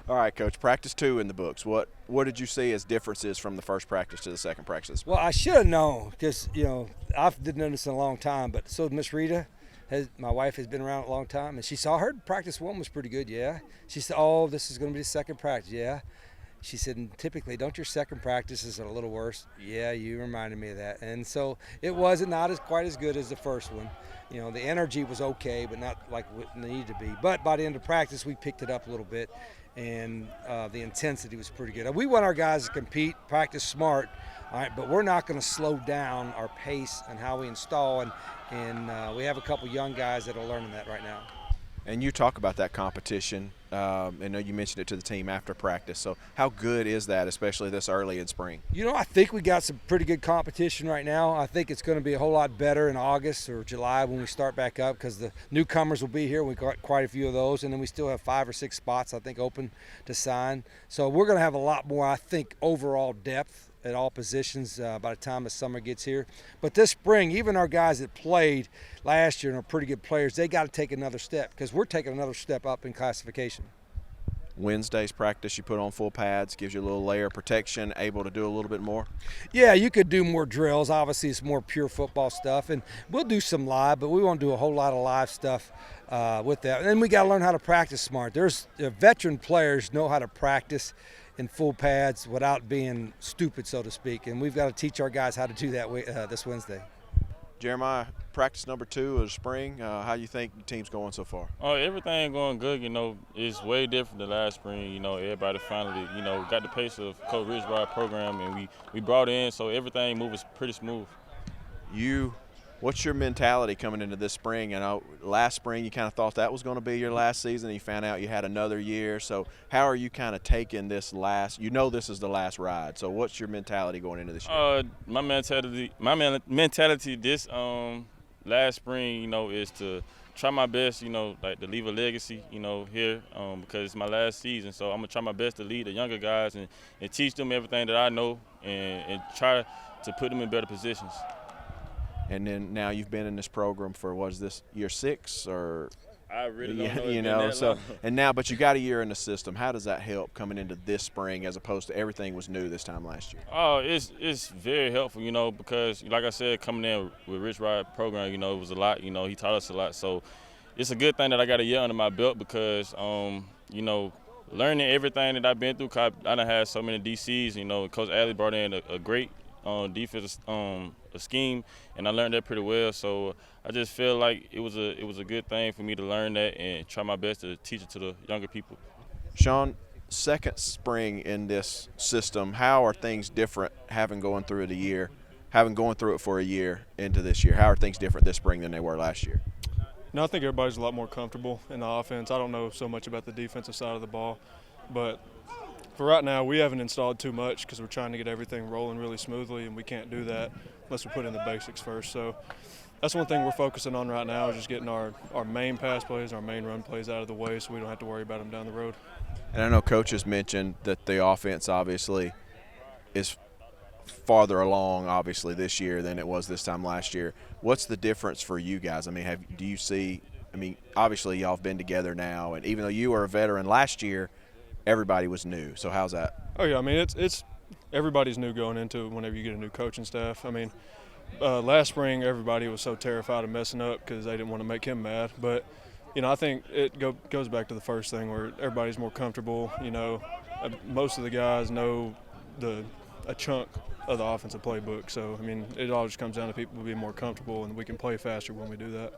All right, Coach. Practice 2 in the books. What did you see as differences from the first practice to the second practice? Well, I should have known because, I've didn't know this in a long time, but so Miss Rita, my wife has been around a long time, and she saw her practice 1 was pretty good, yeah. She said, oh, this is going to be the second practice, yeah. She said, and typically, don't your second practices are a little worse? Yeah, you reminded me of that. And so it wasn't not as quite as good as the first one. The energy was okay, but not like what needed to be. But by the end of practice, we picked it up a little bit, and the intensity was pretty good. We want our guys to compete, practice smart, all right, but we're not going to slow down our pace and how we install, and we have a couple young guys that are learning that right now. And you talk about that competition. I know you mentioned it to the team after practice. So how good is that, especially this early in spring? I think we got some pretty good competition right now. I think it's going to be a whole lot better in August or July when we start back up because the newcomers will be here. We've got quite a few of those, and then we still have 5 or 6 spots, I think, open to sign. So we're going to have a lot more, I think, overall depth at all positions by the time the summer gets here. But this spring, even our guys that played last year and are pretty good players, they got to take another step because we're taking another step up in classification. Wednesday's practice, you put on full pads, gives you a little layer of protection, able to do a little bit more? Yeah, you could do more drills. Obviously, it's more pure football stuff, and we'll do some live, but we won't do a whole lot of live stuff with that. And then we got to learn how to practice smart. There's veteran players know how to practice in full pads without being stupid, so to speak, and we've got to teach our guys how to do that this Wednesday. Jeremiah, practice number 2 of the spring, how you think the team's going so far? Oh, everything going good. It's way different than last spring. Everybody finally, got the pace of Coach Ridgebride's program, and we brought in, so everything moves pretty smooth. What's your mentality coming into this spring? Last spring you kind of thought that was going to be your last season, and you found out you had another year. So how are you kind of taking this last? This is the last ride. So what's your mentality going into this year? My mentality this last spring, is to try my best, like to leave a legacy, here because it's my last season. So I'm gonna try my best to lead the younger guys and teach them everything that I know and try to put them in better positions. And then now you've been in this program for what is this, year 6 or? I really don't know. But you got a year in the system. How does that help coming into this spring as opposed to everything was new this time last year? Oh, it's very helpful, because like I said, coming in with Rich Ride program, it was a lot. He taught us a lot. So it's a good thing that I got a year under my belt because, learning everything that I've been through. I done had so many DCs. Coach Alley brought in a great defensive a scheme, and I learned that pretty well. So I just feel like it was a good thing for me to learn that and try my best to teach it to the younger people. Sean, second spring in this system, how are things different going through it for a year into this year? How are things different this spring than they were last year? I think everybody's a lot more comfortable in the offense. I don't know so much about the defensive side of the ball, but for right now, we haven't installed too much because we're trying to get everything rolling really smoothly, and we can't do that unless we put in the basics first. So that's one thing we're focusing on right now is just getting our main pass plays, our main run plays out of the way so we don't have to worry about them down the road. And I know Coach has mentioned that the offense obviously is farther along, obviously, this year than it was this time last year. What's the difference for you guys? Do you see – obviously y'all have been together now, and even though you were a veteran last year, everybody was new. So how's that? Oh, yeah. It's everybody's new going into it whenever you get a new coaching staff. Last spring everybody was so terrified of messing up because they didn't want to make him mad. But, I think it goes back to the first thing where everybody's more comfortable. Most of the guys know a chunk of the offensive playbook. So, it all just comes down to people being more comfortable, and we can play faster when we do that.